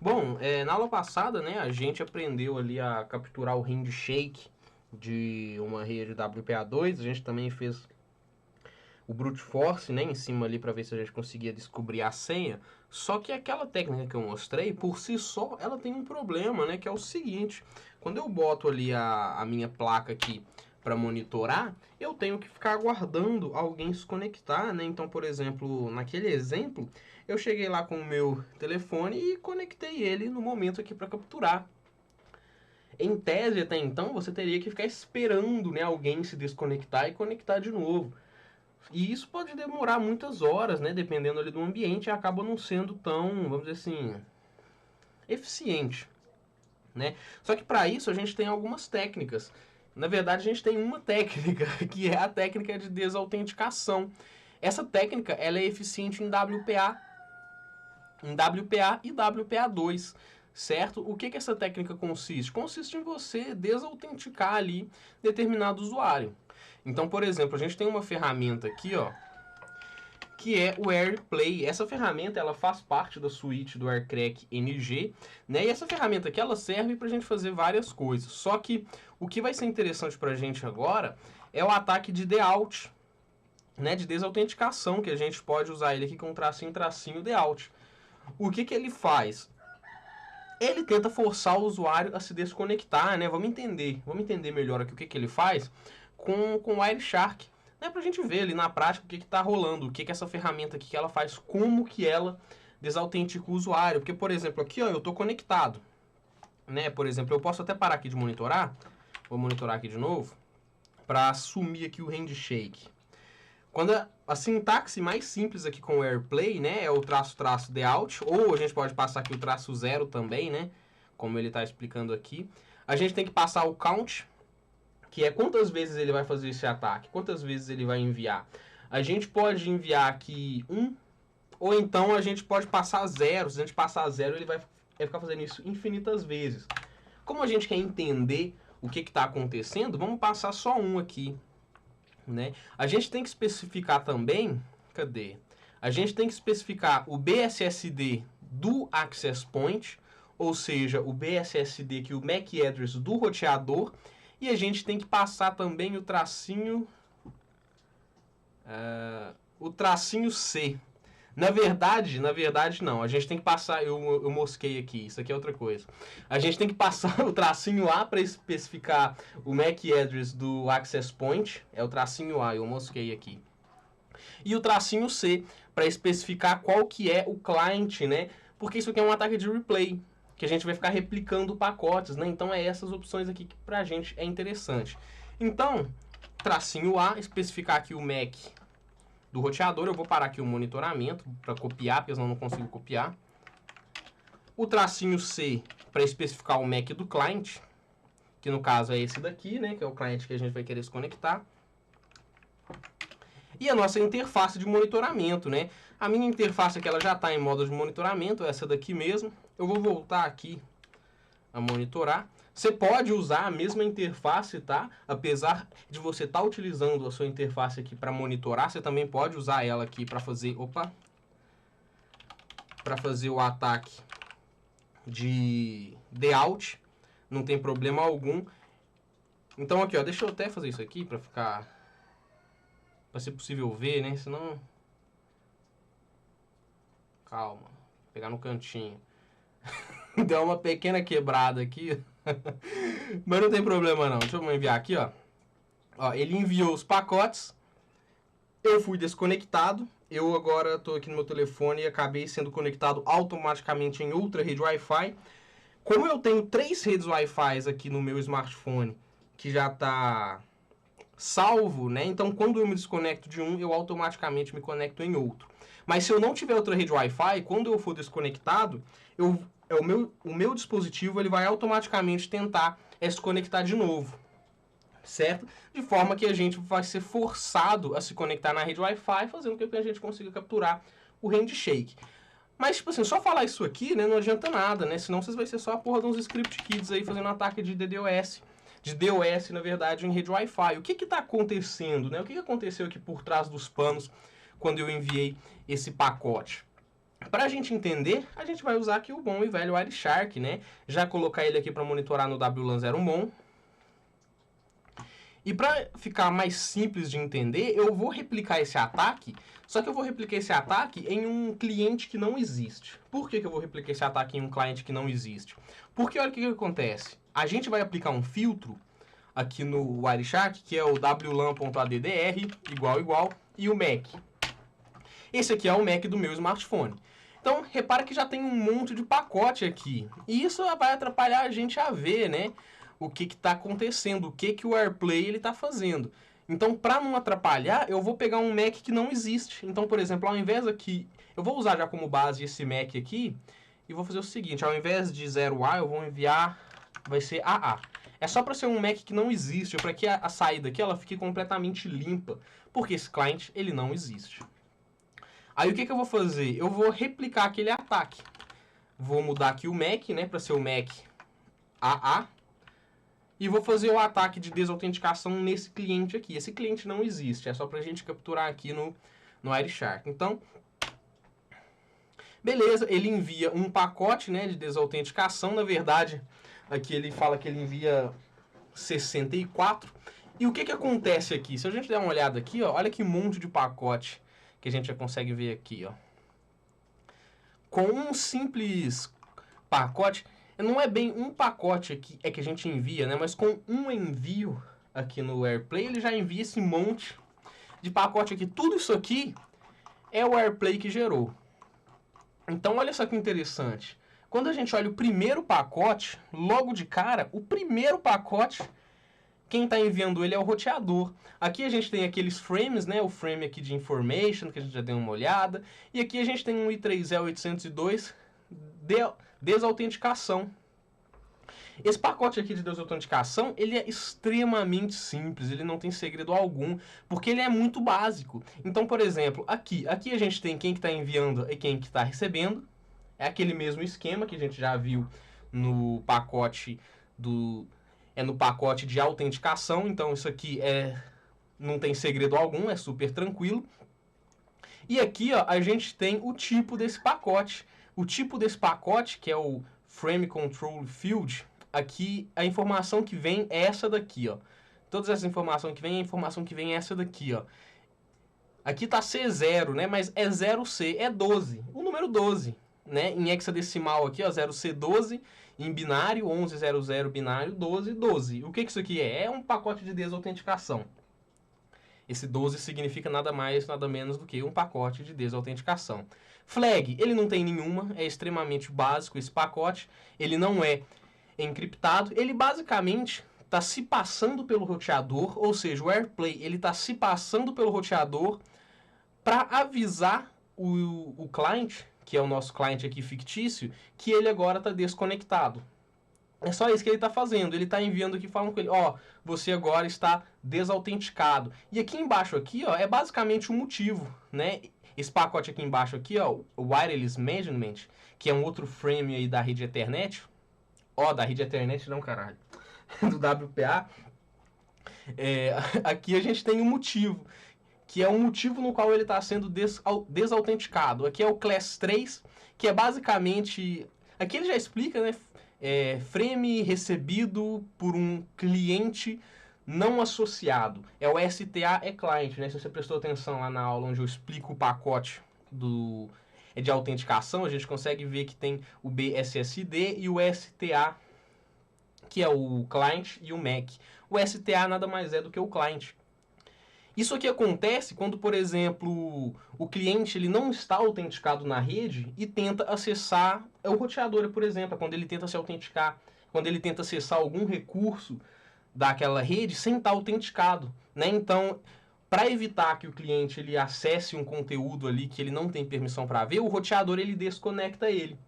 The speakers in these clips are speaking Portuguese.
Bom, na aula passada, né, a gente aprendeu ali a capturar o handshake de uma rede WPA2. A gente também fez o brute force, né, em cima ali para ver se a gente conseguia descobrir a senha. Só que aquela técnica que eu mostrei, por si só, ela tem um problema, né, que é o seguinte: quando eu boto ali a minha placa aqui para monitorar, eu tenho que ficar aguardando alguém se conectar, né? Então, por exemplo, naquele exemplo, eu cheguei lá com o meu telefone e conectei ele no momento aqui para capturar. Em tese, até então, você teria que ficar esperando, né, alguém se desconectar e conectar de novo. E isso pode demorar muitas horas, né, dependendo ali do ambiente, e acaba não sendo tão, vamos dizer assim, eficiente, né? Só que para isso a gente tem algumas técnicas. Na verdade, a gente tem uma técnica, que é a técnica de desautenticação. Essa técnica, ela é eficiente em WPA e WPA2, certo? O que essa técnica consiste? Consiste em você desautenticar ali determinado usuário. Então, por exemplo, a gente tem uma ferramenta aqui, ó, que é o AirPlay. Essa ferramenta ela faz parte da suíte do AirCrack NG, né? E essa ferramenta aqui ela serve para a gente fazer várias coisas. Só que o que vai ser interessante para a gente agora é o ataque de DAut, né? De desautenticação, que a gente pode usar ele aqui com tracinho DAut. O que ele faz? Ele tenta forçar o usuário a se desconectar, né? Vamos entender melhor aqui o que ele faz com o Wireshark, né? Pra gente ver ali na prática o que tá rolando, o que essa ferramenta aqui que ela faz, como que ela desautentica o usuário. Porque, por exemplo, aqui, ó, eu tô conectado, né? Por exemplo, eu posso até parar aqui de monitorar, vou monitorar aqui de novo, para assumir aqui o handshake. Quando a sintaxe mais simples aqui com o AirPlay, né, é o traço DAut, ou a gente pode passar aqui o traço 0 também, né, como ele está explicando aqui. A gente tem que passar o count, que é quantas vezes ele vai fazer esse ataque, quantas vezes ele vai enviar. A gente pode enviar aqui 1, ou então a gente pode passar 0. Se a gente passar 0, ele vai ficar fazendo isso infinitas vezes. Como a gente quer entender o que está acontecendo, vamos passar só 1 aqui, né? A gente tem que especificar também, cadê? A gente tem que especificar o BSSD do Access Point, ou seja, o BSSD que o MAC address do roteador, e a gente tem que passar também o tracinho C. Na verdade não. A gente tem que passar. Eu mosquei aqui, isso aqui é outra coisa. A gente tem que passar o tracinho A para especificar o MAC address do Access Point. É o tracinho A, eu mosquei aqui. E o tracinho C para especificar qual que é o client, né? Porque isso aqui é um ataque de replay, que a gente vai ficar replicando pacotes, né? Então é essas opções aqui que pra gente é interessante. Então, tracinho A, especificar aqui o MAC do roteador. Eu vou parar aqui o monitoramento para copiar, porque senão eu não consigo copiar. O tracinho C para especificar o MAC do client, que no caso é esse daqui, né, que é o cliente que a gente vai querer se conectar. E a nossa interface de monitoramento, né? A minha interface aqui ela já está em modo de monitoramento, essa daqui mesmo. Eu vou voltar aqui a monitorar. Você pode usar a mesma interface, tá? Apesar de você estar utilizando a sua interface aqui para monitorar, você também pode usar ela aqui para fazer, para fazer o ataque de DAut, não tem problema algum. Então aqui, ó, deixa eu até fazer isso aqui para ficar, para ser possível ver, né? Senão, calma, vou pegar no cantinho. Deu uma pequena quebrada aqui. Mas não tem problema não. Deixa eu enviar aqui, ó. Ó, ele enviou os pacotes. Eu fui desconectado. Eu agora estou aqui no meu telefone e acabei sendo conectado automaticamente em outra rede Wi-Fi. Como eu tenho 3 redes Wi-Fi aqui no meu smartphone, que já está salvo, né? Então, quando eu me desconecto de um, eu automaticamente me conecto em outro. Mas se eu não tiver outra rede Wi-Fi, quando eu for desconectado, o meu dispositivo ele vai automaticamente tentar se conectar de novo, certo? De forma que a gente vai ser forçado a se conectar na rede Wi-Fi, fazendo com que a gente consiga capturar o handshake. Mas, tipo assim, só falar isso aqui, né, não adianta nada, né? Senão vocês vai ser só a porra de uns script kids aí fazendo ataque de DDoS. De DOS, na verdade, em rede Wi-Fi. O que está acontecendo, né? O que aconteceu aqui por trás dos panos quando eu enviei esse pacote? Para a gente entender, a gente vai usar aqui o bom e velho Wireshark, né? Já colocar ele aqui para monitorar no WLAN 0mon. E para ficar mais simples de entender, eu vou replicar esse ataque, só que eu vou replicar esse ataque em um cliente que não existe. Por que eu vou replicar esse ataque em um cliente que não existe? Porque olha o que acontece. A gente vai aplicar um filtro aqui no Wireshark, que é o wlan.addr, igual, e o MAC. Esse aqui é o MAC do meu smartphone. Então, repara que já tem um monte de pacote aqui. E isso vai atrapalhar a gente a ver, né? O que está acontecendo, o que o AirPlay está fazendo. Então, para não atrapalhar, eu vou pegar um MAC que não existe. Então, por exemplo, ao invés aqui, eu vou usar já como base esse MAC aqui, e vou fazer o seguinte, ao invés de 0A, eu vou enviar, vai ser AA. É só para ser um MAC que não existe, para que a saída aqui ela fique completamente limpa, porque esse client ele não existe. Aí o que eu vou fazer? Eu vou replicar aquele ataque. Vou mudar aqui o MAC, né, para ser o MAC AA. E vou fazer o ataque de desautenticação nesse cliente aqui. Esse cliente não existe, é só pra gente capturar aqui no Wireshark. Então, beleza, ele envia um pacote, né, de desautenticação. Na verdade, aqui ele fala que ele envia 64. E o que acontece aqui? Se a gente der uma olhada aqui, ó, olha que monte de pacote que a gente já consegue ver aqui, ó. Com um simples pacote, não é bem um pacote aqui que a gente envia, né? Mas com um envio aqui no AirPlay, ele já envia esse monte de pacote aqui. Tudo isso aqui é o AirPlay que gerou. Então, olha só que interessante. Quando a gente olha o primeiro pacote, logo de cara, o primeiro pacote, quem está enviando ele é o roteador. Aqui a gente tem aqueles frames, né? O frame aqui de information, que a gente já deu uma olhada. E aqui a gente tem um i3E802 desautenticação. Esse pacote aqui de desautenticação, ele é extremamente simples, ele não tem segredo algum, porque ele é muito básico. Então, por exemplo, aqui a gente tem quem que está enviando e quem que está recebendo. É aquele mesmo esquema que a gente já viu no pacote no pacote de autenticação. Então, isso aqui não tem segredo algum, é super tranquilo. E aqui, ó, a gente tem o tipo desse pacote. O tipo desse pacote, que é o Frame Control Field, aqui a informação que vem é essa daqui, ó. Todas essas informações que vem, a informação que vem é essa daqui, ó. Aqui tá C0, né? Mas é 0C, é 12. O número 12, né? Em hexadecimal aqui, ó, 0C12. Em binário, 1100 binário, 12, 12. O que isso aqui é? É um pacote de desautenticação. Esse 12 significa nada mais, nada menos do que um pacote de desautenticação. Flag, ele não tem nenhuma, é extremamente básico esse pacote, ele não é encriptado, ele basicamente está se passando pelo roteador, ou seja, o AirPlay ele está se passando pelo roteador para avisar o client, que é o nosso client aqui fictício, que ele agora está desconectado. É só isso que ele está fazendo. Ele está enviando aqui, falando com ele, ó, você agora está desautenticado. E aqui embaixo aqui, ó, é basicamente o motivo, né? Esse pacote aqui embaixo aqui, ó, o Wireless Management, que é um outro frame aí da rede Ethernet. Ó, da rede Ethernet não, caralho. Do WPA. Aqui a gente tem um motivo, que é um motivo no qual ele está sendo desautenticado. Aqui é o Class 3, que é basicamente... Aqui ele já explica, né? Frame recebido por um cliente não associado. É o STA client, né? Se você prestou atenção lá na aula onde eu explico o pacote de autenticação, a gente consegue ver que tem o BSSD e o STA, que é o client, e o MAC. O STA nada mais é do que o client. Isso aqui acontece quando, por exemplo, o cliente ele não está autenticado na rede e tenta acessar o roteador, por exemplo, quando ele tenta se autenticar, quando ele tenta acessar algum recurso daquela rede sem estar autenticado, né? Então, para evitar que o cliente ele acesse um conteúdo ali que ele não tem permissão para ver, o roteador ele desconecta ele.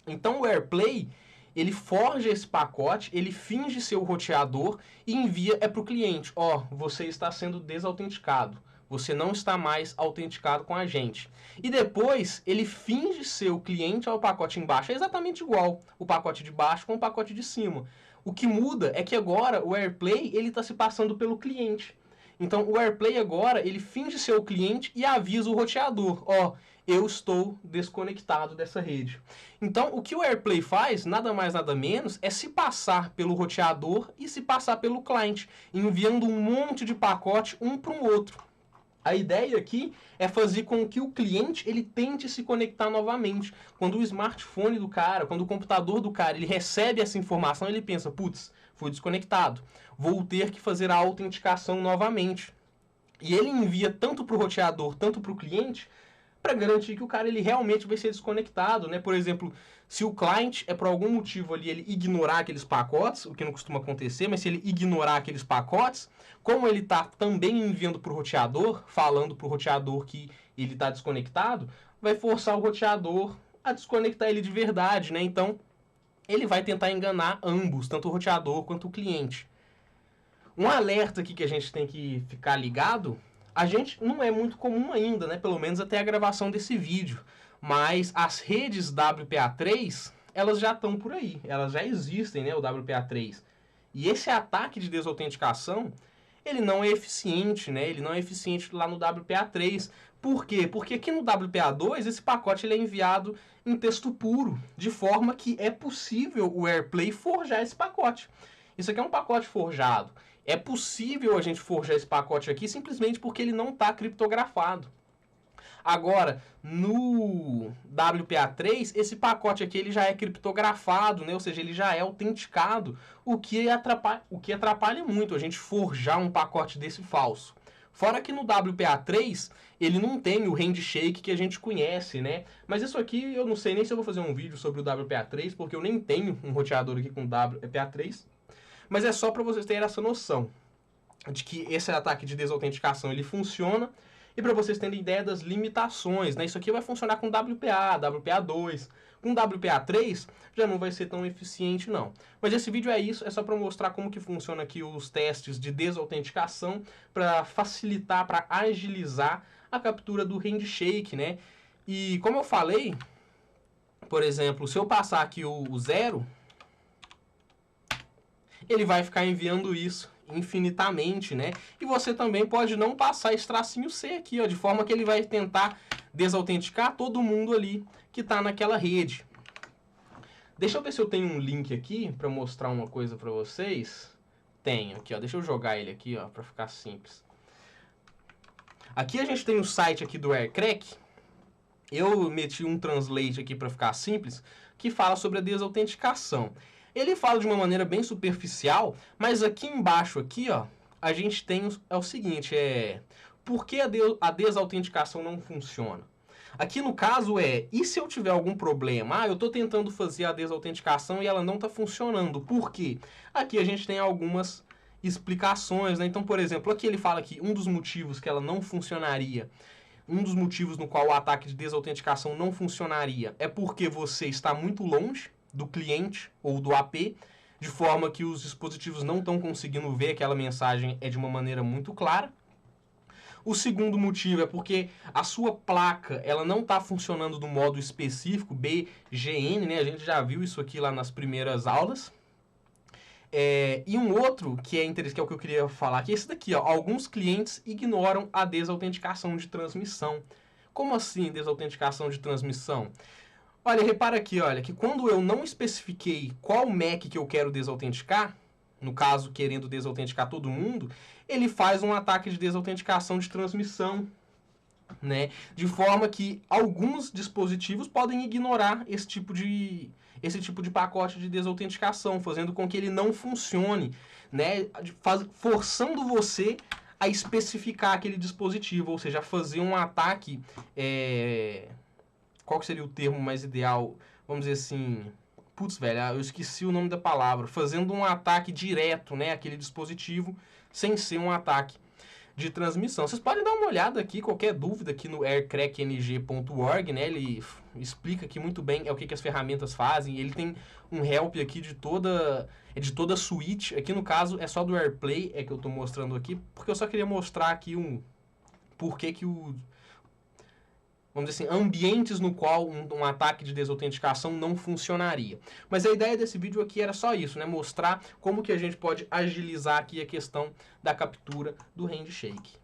Então, o AirPlay ele forja esse pacote, ele finge ser o roteador e envia para o cliente. Ó, você está sendo desautenticado. Você não está mais autenticado com a gente. E depois, ele finge ser o cliente ao pacote embaixo. É exatamente igual o pacote de baixo com o pacote de cima. O que muda é que agora o AirPlay ele está se passando pelo cliente. Então, o AirPlay agora, ele finge ser o cliente e avisa o roteador. Ó, eu estou desconectado dessa rede. Então, o que o AirPlay faz, nada mais nada menos, é se passar pelo roteador e se passar pelo cliente, enviando um monte de pacote um para o outro. A ideia aqui é fazer com que o cliente ele tente se conectar novamente. Quando o smartphone do cara, quando o computador do cara, ele recebe essa informação, ele pensa, putz, fui desconectado, vou ter que fazer a autenticação novamente. E ele envia tanto para o roteador, tanto para o cliente, para garantir que o cara ele realmente vai ser desconectado, né? Por exemplo, se o cliente é por algum motivo ali ele ignorar aqueles pacotes, o que não costuma acontecer, mas se ele ignorar aqueles pacotes, como ele está também enviando para o roteador, falando para o roteador que ele está desconectado, vai forçar o roteador a desconectar ele de verdade, né? Então, ele vai tentar enganar ambos, tanto o roteador quanto o cliente. Um alerta aqui que a gente tem que ficar ligado, a gente não é muito comum ainda, né? Pelo menos até a gravação desse vídeo. Mas as redes WPA3, elas já estão por aí. Elas já existem, né? O WPA3. E esse ataque de desautenticação, ele não é eficiente, né? Ele não é eficiente lá no WPA3. Por quê? Porque aqui no WPA2, esse pacote ele é enviado em texto puro, de forma que é possível o AirPlay forjar esse pacote. Isso aqui é um pacote forjado. É possível a gente forjar esse pacote aqui simplesmente porque ele não está criptografado. Agora, no WPA3, esse pacote aqui ele já é criptografado, né? Ou seja, ele já é autenticado, o que atrapalha muito a gente forjar um pacote desse falso. Fora que no WPA3, ele não tem o handshake que a gente conhece, né? Mas isso aqui eu não sei nem se eu vou fazer um vídeo sobre o WPA3, porque eu nem tenho um roteador aqui com WPA3. Mas é só para vocês terem essa noção de que esse ataque de desautenticação ele funciona e para vocês terem ideia das limitações, né? Isso aqui vai funcionar com WPA, WPA2, com WPA3 já não vai ser tão eficiente não. Mas esse vídeo é isso, é só para mostrar como que funciona aqui os testes de desautenticação para facilitar, para agilizar a captura do handshake, né? E como eu falei, por exemplo, se eu passar aqui o 0, ele vai ficar enviando isso infinitamente, né? E você também pode não passar esse tracinho C aqui, ó, de forma que ele vai tentar desautenticar todo mundo ali que está naquela rede. Deixa eu ver se eu tenho um link aqui para mostrar uma coisa para vocês. Tenho aqui, ó. Deixa eu jogar ele aqui, ó, para ficar simples. Aqui a gente tem o site aqui do AirCrack. Eu meti um translate aqui para ficar simples, que fala sobre a desautenticação. Ele fala de uma maneira bem superficial, mas aqui embaixo, aqui, ó, a gente tem o seguinte, por que a desautenticação não funciona? Aqui no caso e se eu tiver algum problema? Eu estou tentando fazer a desautenticação e ela não está funcionando. Por quê? Aqui a gente tem algumas explicações, né? Então, por exemplo, aqui ele fala que um dos motivos que ela não funcionaria, um dos motivos no qual o ataque de desautenticação não funcionaria é porque você está muito longe do cliente ou do AP, de forma que os dispositivos não estão conseguindo ver aquela mensagem de uma maneira muito clara. O segundo motivo é porque a sua placa ela não está funcionando do modo específico, BGN, né? A gente já viu isso aqui lá nas primeiras aulas. E um outro que é interessante, que é o que eu queria falar, que é esse daqui, ó. Alguns clientes ignoram a desautenticação de transmissão. Como assim desautenticação de transmissão? Olha, repara aqui, olha, que quando eu não especifiquei qual MAC que eu quero desautenticar, no caso, querendo desautenticar todo mundo, ele faz um ataque de desautenticação de transmissão, né? De forma que alguns dispositivos podem ignorar esse tipo de pacote de desautenticação, fazendo com que ele não funcione, né? Forçando você a especificar aquele dispositivo, ou seja, fazer um ataque... Qual que seria o termo mais ideal? Vamos dizer assim... Putz, velho, eu esqueci o nome da palavra. Fazendo um ataque direto, né? Aquele dispositivo, sem ser um ataque de transmissão. Vocês podem dar uma olhada aqui, qualquer dúvida aqui no aircrackng.org, né? Ele explica aqui muito bem o que as ferramentas fazem. Ele tem um help aqui de toda a suite. Aqui no caso é só do AirPlay, que eu estou mostrando aqui, porque eu só queria mostrar aqui porquê que vamos dizer assim, ambientes no qual um ataque de desautenticação não funcionaria. Mas a ideia desse vídeo aqui era só isso, né? Mostrar como que a gente pode agilizar aqui a questão da captura do handshake.